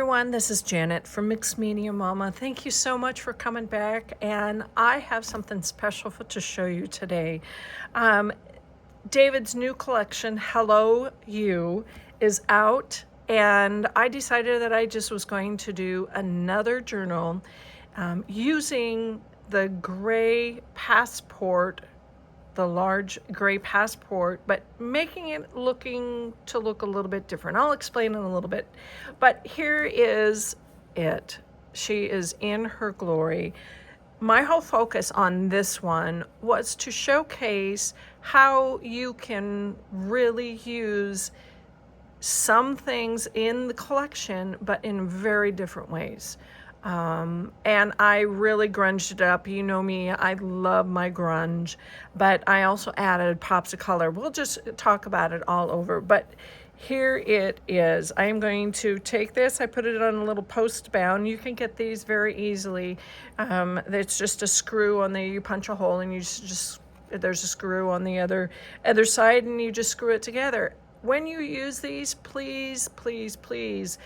everyone, this is Janet from Mixed Media Mama. Thank you so much for coming back, and I have something special to show you today. David's new collection, Hello You, is out, and I decided that I just was going to do another journal using the gray passport, the large gray passport, but making it look a little bit different. I'll explain in a little bit, but here is it. She is in her glory. My whole focus on this one was to showcase how you can really use some things in the collection, but in very different ways. And I really grunged it up. You know me, I love my grunge, but I also added pops of color. We'll just talk about it all over, but here it is. I am going to take this. I put it on a little post bound. You can get these very easily. It's just a screw on there. You punch a hole and you just there's a screw on the other side, and you just screw it together. When you use these, please, please, please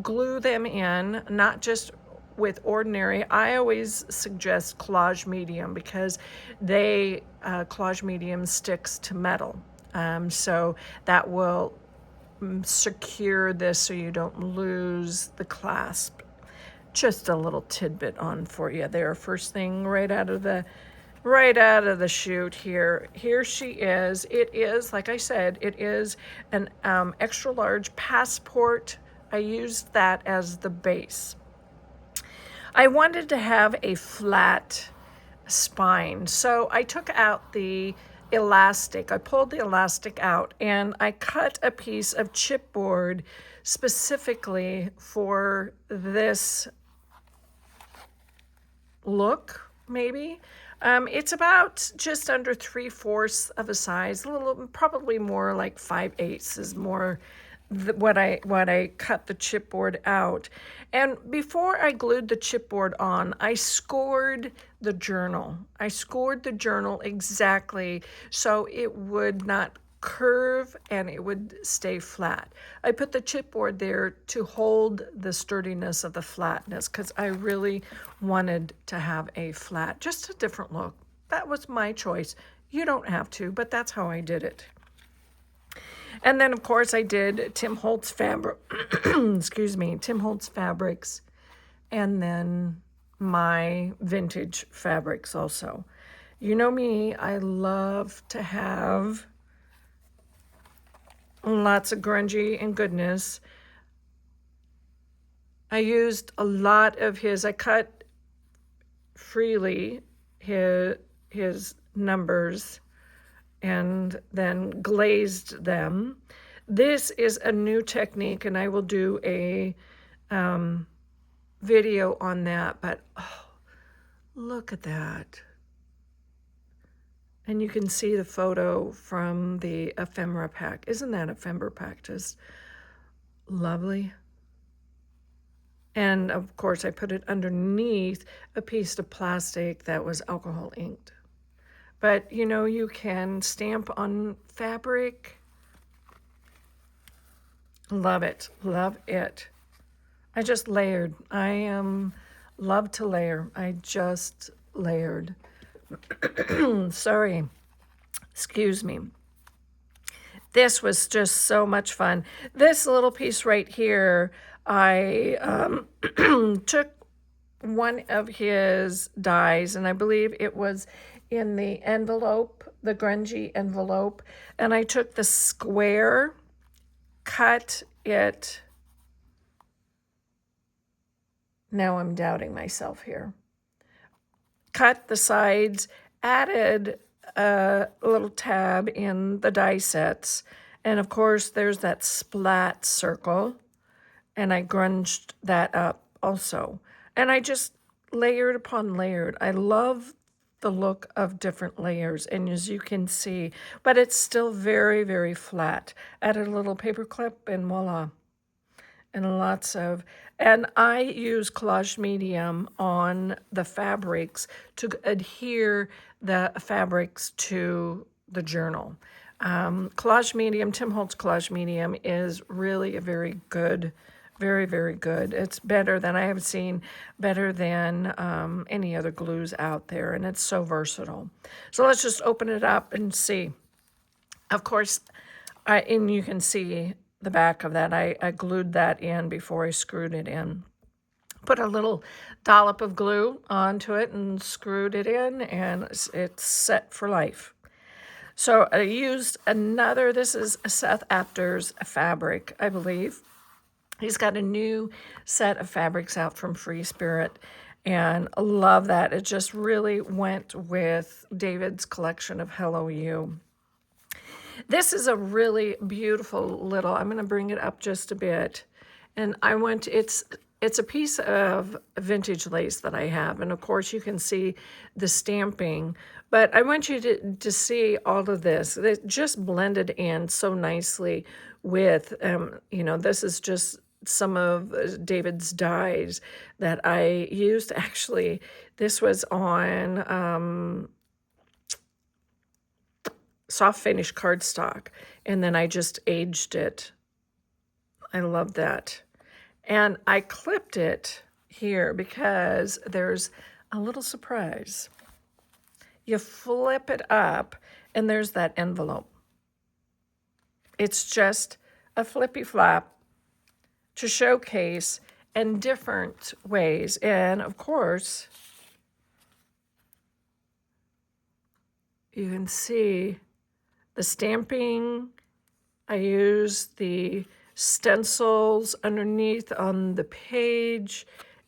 glue them in, not just with ordinary. I always suggest collage medium because collage medium sticks to metal. So that will secure this so you don't lose the clasp. Just a little tidbit on for you there. First thing right out of the chute here. Here she is. It is, like I said, it is an extra large passport. I used that as the base. I wanted to have a flat spine, so I took out the elastic. I pulled the elastic out and I cut a piece of chipboard specifically for this look, maybe. It's about just under 3/4 of a size, a little, probably more like 5/8 is more what I cut the chipboard out. And before I glued the chipboard on, I scored the journal. I scored the journal exactly so it would not curve and it would stay flat. I put the chipboard there to hold the sturdiness of the flatness because I really wanted to have a flat, just a different look. That was my choice. You don't have to, but that's how I did it. And then, of course, I did Tim Holtz fabric, excuse me, Tim Holtz fabrics, and then my vintage fabrics also. You know me, I love to have lots of grungy and goodness. I used a lot of I cut freely his numbers and then glazed them. This is a new technique, and I will do a video on that, but oh, look at that. And you can see the photo from the ephemera pack. Isn't that ephemera pack just lovely? And of course, I put it underneath a piece of plastic that was alcohol inked. But, you know, you can stamp on fabric. Love it. Love it. I just layered. I love to layer. I just layered. Sorry. Excuse me. This was just so much fun. This little piece right here, I took one of his dies, and I believe it was in the envelope, the grungy envelope, and I took the square, cut it. Now I'm doubting myself here. Cut the sides, added a little tab in the die sets, and of course there's that splat circle, and I grunged that up also. And I just layered upon layered. I love the look of different layers, and as you can see, but it's still very, very flat. Added a little paper clip and voila. And I use collage medium on the fabrics to adhere the fabrics to the journal. Collage medium, Tim Holtz collage medium is really a very good Very, very good. It's better than I have seen, better than any other glues out there, and it's so versatile. So let's just open it up and see. Of course, and you can see the back of that. I glued that in before I screwed it in. Put a little dollop of glue onto it and screwed it in, and it's set for life. So I used another, this is Seth Apter's fabric, I believe. He's got a new set of fabrics out from Free Spirit, and I love that. It just really went with David's collection of Hello You. This is a really beautiful little, I'm going to bring it up just a bit, and it's a piece of vintage lace that I have, and of course you can see the stamping, but I want you to see all of this. It just blended in so nicely with, this is just some of David's dyes that I used. Actually, this was on soft finish cardstock, and then I just aged it. I love that. And I clipped it here because there's a little surprise. You flip it up, and there's that envelope. It's just a flippy flap to showcase in different ways. And of course, you can see the stamping. I used the stencils underneath on the page,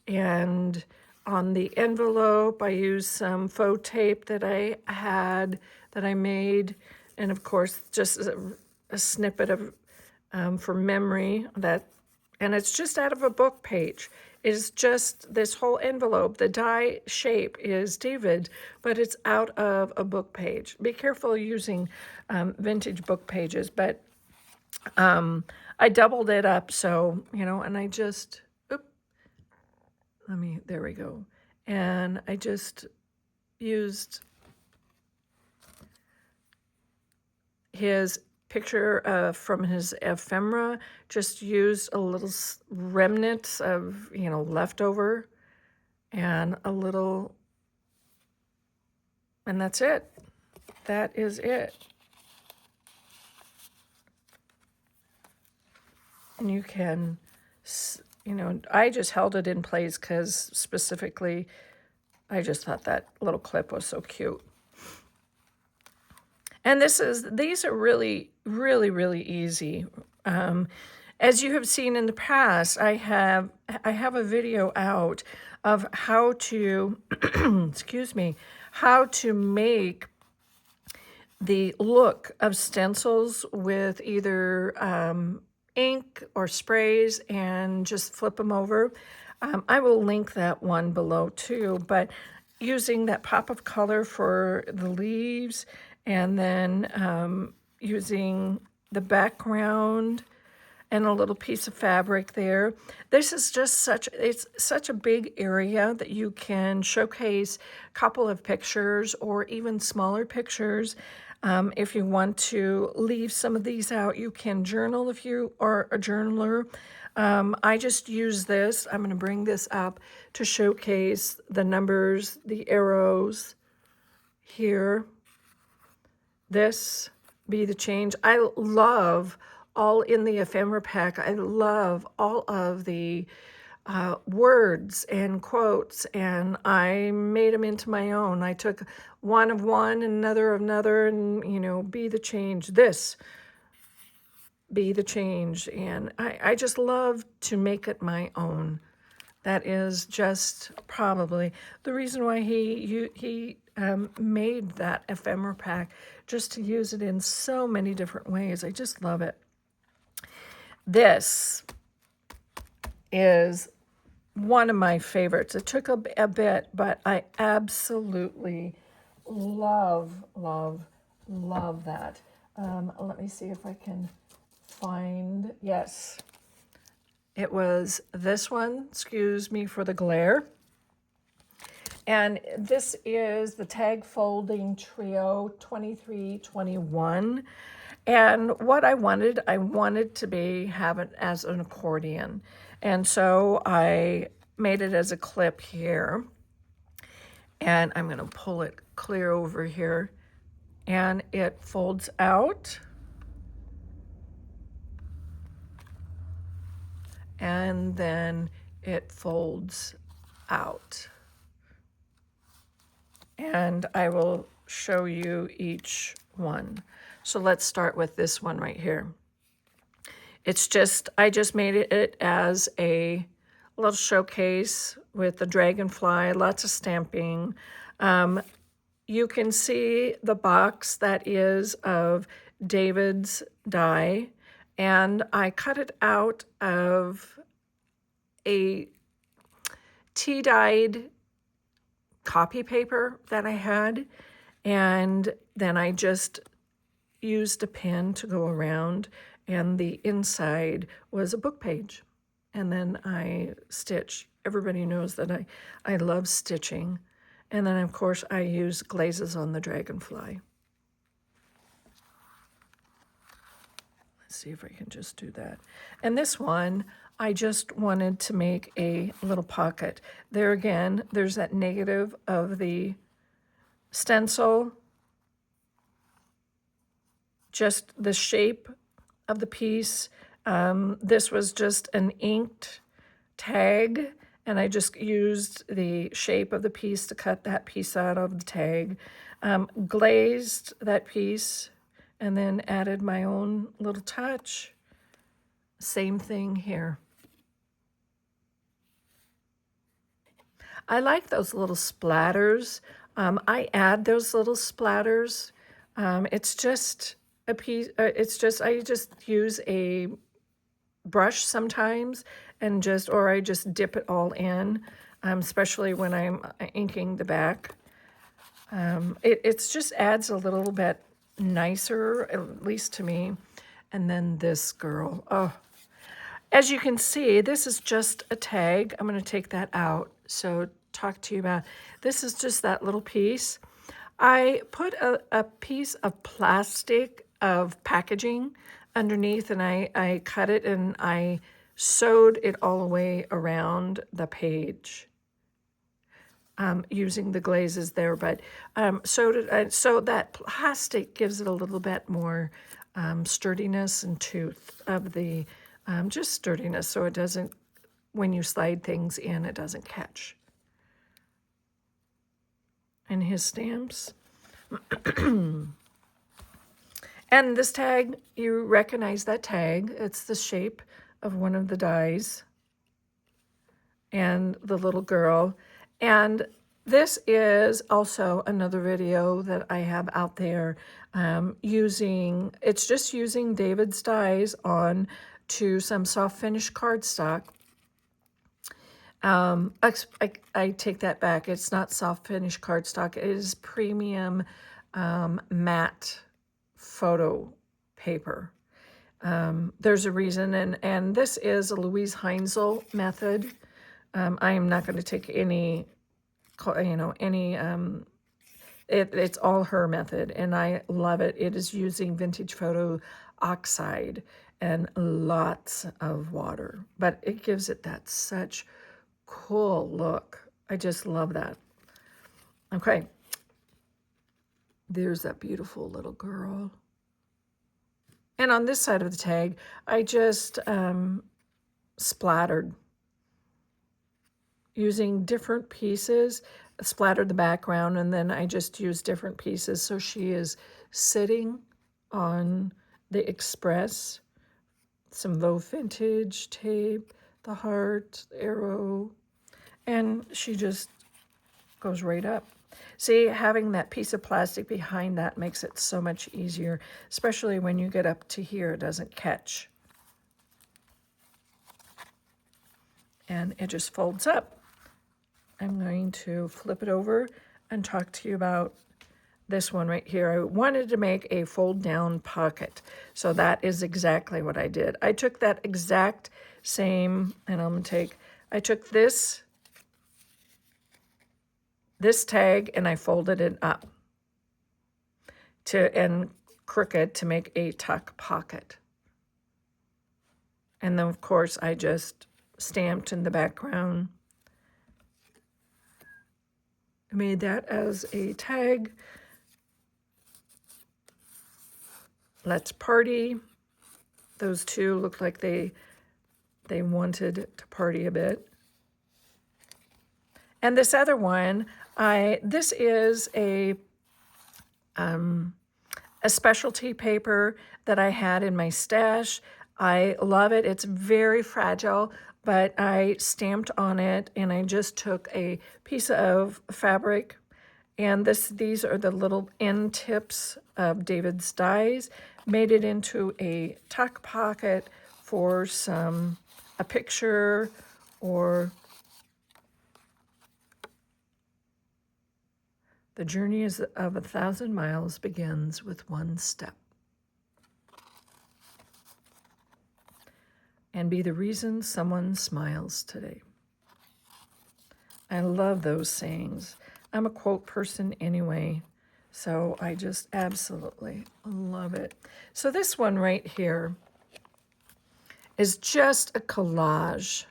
and on the envelope I used some faux tape that I had, that I made, and of course just a snippet of for memory, that, and it's just out of a book page. It's just this whole envelope. The die shape is David, but it's out of a book page. Be careful using vintage book pages, but I doubled it up, so, and I just, there we go. And I just used his picture from his ephemera, just used a little remnants of, leftover, and a little, and that's it. That is it. And you can, I just held it in place because specifically I just thought that little clip was so cute. And these are really, really, really easy. As you have seen in the past, I have a video out of how to, excuse me, how to make the look of stencils with either ink or sprays, and just flip them over. I will link that one below too, but using that pop of color for the leaves, and then using the background and a little piece of fabric there. This is just it's such a big area that you can showcase a couple of pictures or even smaller pictures. If you want to leave some of these out, you can journal if you are a journaler. I just use this. I'm going to bring this up to showcase the numbers, the arrows here. This be the change. I love all in the ephemera pack. I love all of the words and quotes, and I made them into my own. I took one of one, another of another, and, be the change. This, be the change. And I just love to make it my own. That is just probably the reason why he made that ephemera pack, just to use it in so many different ways. I just love it. This is one of my favorites. It took a bit, but I absolutely love, love, love that. Let me see if I can find, yes. It was this one, excuse me for the glare. And this is the Tag Folding Trio 2321. And what I wanted to have it as an accordion. And so I made it as a clip here. And I'm going to pull it clear over here. And it folds out. And then it folds out. And I will show you each one. So let's start with this one right here. I just made it as a little showcase with the dragonfly, lots of stamping. You can see the box that is of David's die, and I cut it out of a tea-dyed copy paper that I had, and then I just used a pen to go around, and the inside was a book page. And then I stitch. Everybody knows that I love stitching. And then, of course, I use glazes on the dragonfly. Let's see if I can just do that. And this one, I just wanted to make a little pocket. There again, there's that negative of the stencil. Just the shape of the piece. This was just an inked tag, and I just used the shape of the piece to cut that piece out of the tag. Glazed that piece, and then added my own little touch. Same thing here. I like those little splatters. I add those little splatters. It's just a piece, I just use a brush sometimes and or I just dip it all in, especially when I'm inking the back. It just adds a little bit nicer, at least to me. And then this girl, oh, as you can see, this is just a tag. I'm going to take that out. So talk to you about, this is just that little piece. I put a piece of plastic of packaging underneath, and I cut it and I sewed it all the way around the page using the glazes there, but so that plastic gives it a little bit more sturdiness and tooth of the just sturdiness, so it doesn't, when you slide things in, it doesn't catch. And his stamps. And this tag, you recognize that tag. It's the shape of one of the dies and the little girl. And this is also another video that I have out there it's just using David's dies on to some soft finish cardstock. I take that back. It's not soft finish cardstock. It is premium matte photo paper. There's a reason, and this is a Louise Heinzel method. I am not going to take any, it's all her method, and I love it. It is using vintage photo oxide and lots of water, but it gives it that such cool look. I just love that. Okay. There's that beautiful little girl. And on this side of the tag, I just splattered using different pieces, splattered the background, and then I just used different pieces. So she is sitting on the Express, some faux vintage tape, the heart, the arrow, and she just goes right up. See, having that piece of plastic behind that makes it so much easier, especially when you get up to here, it doesn't catch. And it just folds up. I'm going to flip it over and talk to you about this one right here. I wanted to make a fold down pocket. So that is exactly what I did. I took that exact same, and I took this tag and I folded it up and crooked to make a tuck pocket. And then, of course, I just stamped in the background. I made that as a tag. Let's party. Those two look like they wanted to party a bit. And this other one, this is a specialty paper that I had in my stash. I love it. It's very fragile, but I stamped on it, and I just took a piece of fabric, and these are the little end tips of David's dies, made it into a tuck pocket for a picture, or the journey of 1,000 miles begins with one step. And be the reason someone smiles today. I love those sayings. I'm a quote person anyway, so I just absolutely love it. So this one right here is just a collage.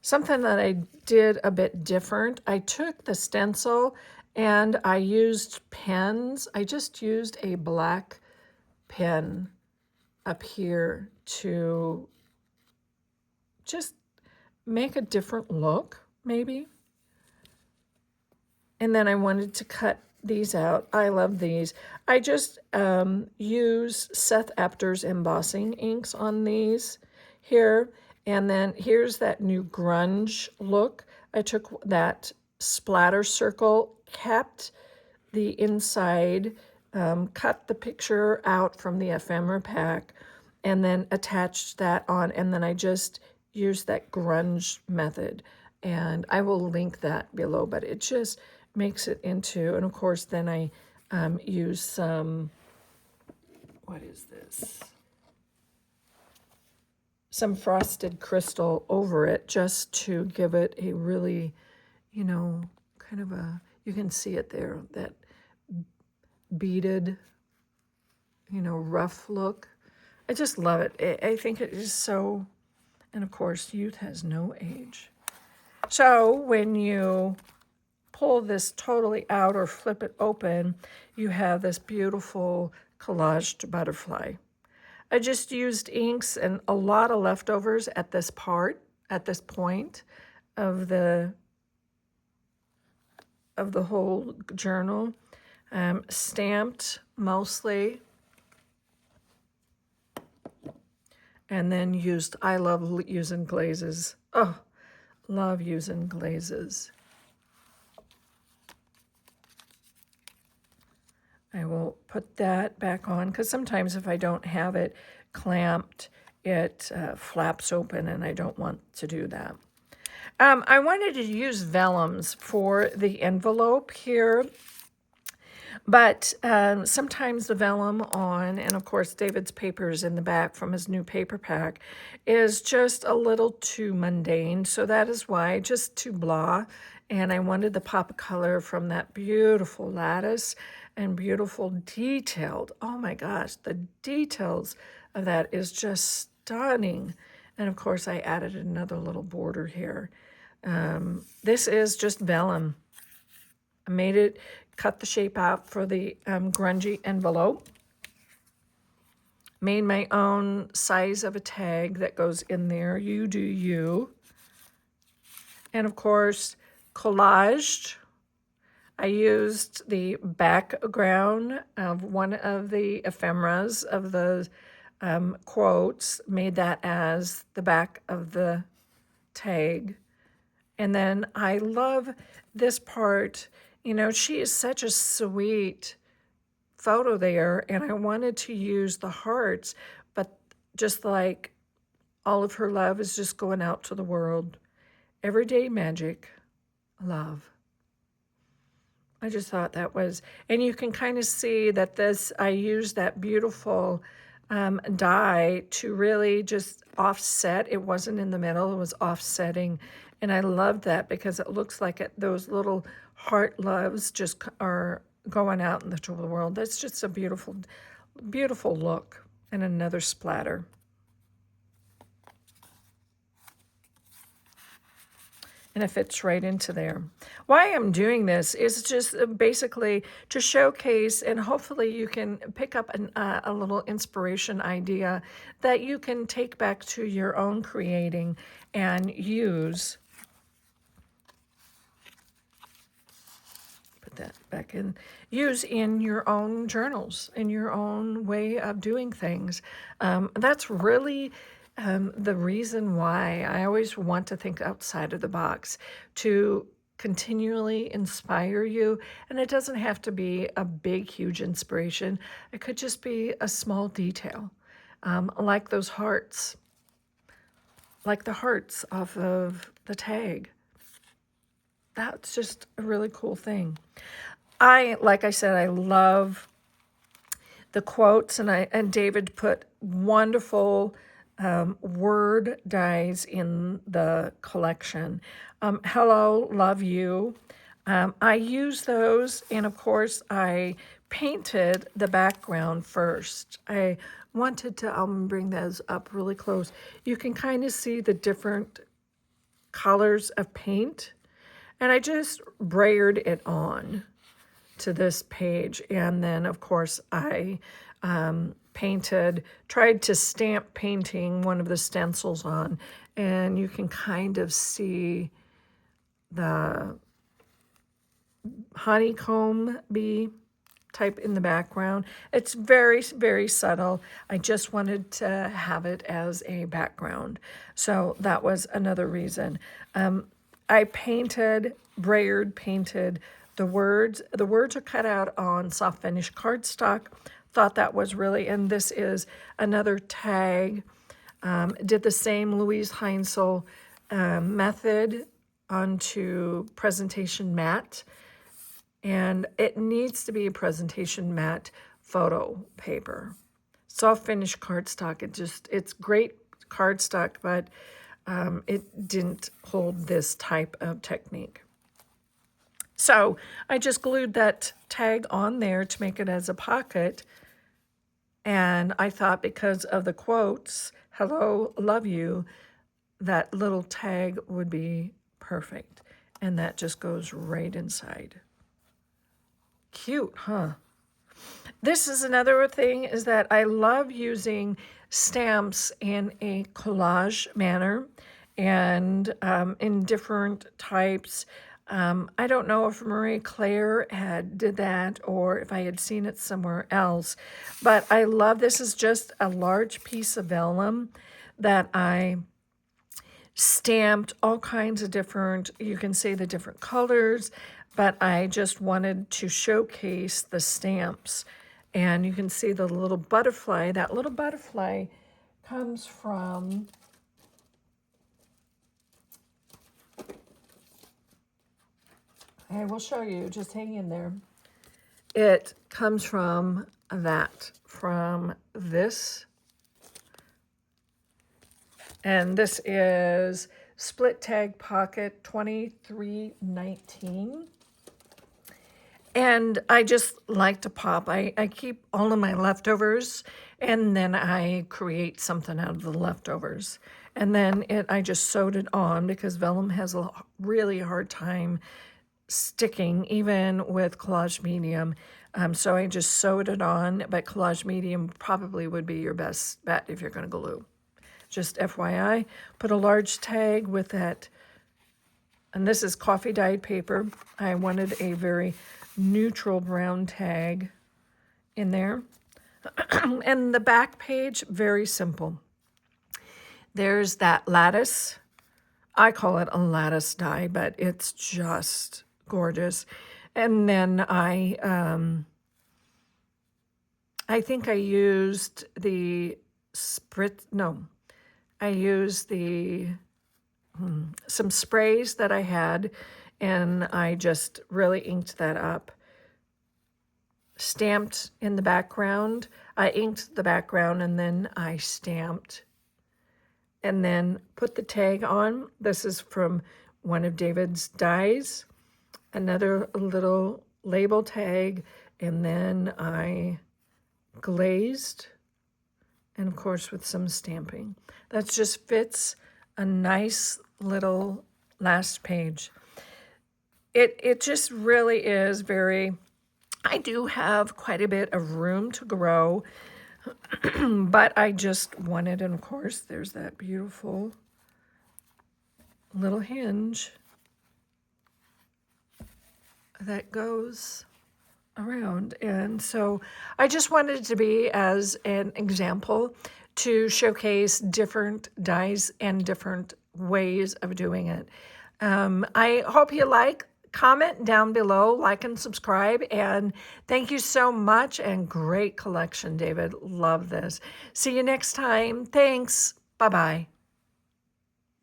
Something that I did a bit different. I took the stencil and I used pens. I just used a black pen up here to just make a different look, maybe. And then I wanted to cut these out. I love these. I just use Seth Apter's embossing inks on these here. And then here's that new grunge look. I took that splatter circle, kept the inside, cut the picture out from the ephemera pack, and then attached that on. And then I just used that grunge method. And I will link that below, but it just makes it into, and of course then I use some, what is this? Some frosted crystal over it just to give it a really, kind of you can see it there, that beaded, rough look. I just love it. I think it is so, and of course, youth has no age. So when you pull this totally out or flip it open, you have this beautiful collaged butterfly. I just used inks and a lot of leftovers at this point of the whole journal. Stamped mostly, and then I love using glazes. Oh, love using glazes. I will put that back on because sometimes if I don't have it clamped, it flaps open, and I don't want to do that. I wanted to use vellums for the envelope here, but sometimes the vellum on, and of course David's papers in the back from his new paper pack, is just a little too mundane. So that is why, just too blah. And I wanted the pop of color from that beautiful lattice and beautiful detailed. Oh my gosh, the details of that is just stunning. And of course I added another little border here. This is just vellum. I made it, cut the shape out for the grungy envelope. Made my own size of a tag that goes in there. You do you. And of course, collaged. I used the background of one of the ephemeras of the quotes, made that as the back of the tag. And then I love this part. She is such a sweet photo there, and I wanted to use the hearts, but just like all of her love is just going out to the world. Everyday magic, love. I just thought that was, and you can kind of see that I used that beautiful die to really just offset. It wasn't in the middle, it was offsetting. And I loved that because it looks like those little heart loves just are going out into the world. That's just a beautiful Beautiful look. And another splatter. And it fits right into there. Why I'm doing this is just basically to showcase, and hopefully you can pick up a little inspiration idea that you can take back to your own creating and use. Put that back in. Use in your own journals, in your own way of doing things. That's really the reason why I always want to think outside of the box, to continually inspire you. And it doesn't have to be a big, huge inspiration. It could just be a small detail, like those hearts, like the hearts off of the tag. That's just a really cool thing. Like I said, I love the quotes, and David put wonderful word dies in the collection. Hello, love you. I use those, and of course I painted the background first. I wanted to bring those up really close. You can kind of see the different colors of paint, and I just brayered it on to this page. And then of course I tried to stamp painting one of the stencils on, and you can kind of see the honeycomb bee type in the background. It's very, very subtle. I just wanted to have it as a background. So that was another reason. I painted the words. The words are cut out on soft finish cardstock. Thought that was really, and this is another tag. Did the same Louise Heinzel method onto presentation matte. And it needs to be a presentation matte photo paper. Soft finish cardstock, it's great cardstock, but it didn't hold this type of technique. So I just glued that tag on there to make it as a pocket. And I thought, because of the quotes, hello, love you, that little tag would be perfect. And that just goes right inside. Cute, huh? This is another thing, is that I love using stamps in a collage manner, and in different types. I don't know if Marie Claire did that, or if I had seen it somewhere else, but I love, this is just a large piece of vellum that I stamped all kinds of different, you can see the different colors, but I just wanted to showcase the stamps. And you can see the little butterfly. That little butterfly comes from, I will show you, just hang in there. It comes from this. And this is Split Tag Pocket 2319. And I just like to pop. I keep all of my leftovers, and then I create something out of the leftovers. And then I just sewed it on, because vellum has a really hard time sticking, even with collage medium. So I just sewed it on, but collage medium probably would be your best bet if you're going to glue. Just FYI, put a large tag with that. And this is coffee dyed paper. I wanted a very neutral brown tag in there. And the back page, very simple. There's that lattice. I call it a lattice die, but it's just gorgeous. And then I think I used the some sprays that I had, and I just really inked that up. Stamped in the background. I inked the background, and then I stamped. And then put the tag on. This is from one of David's dies. Another little label tag, and then I glazed, and of course with some stamping. That just fits a nice little last page. It just really is very, I do have quite a bit of room to grow, but I just wanted, and of course there's that beautiful little hinge that goes around. And so I just wanted it to be as an example to showcase different dies and different ways of doing it. I hope you like. Comment down below, like and subscribe, and thank you so much, and great collection, David. Love this. See you next time. Thanks. Bye-bye.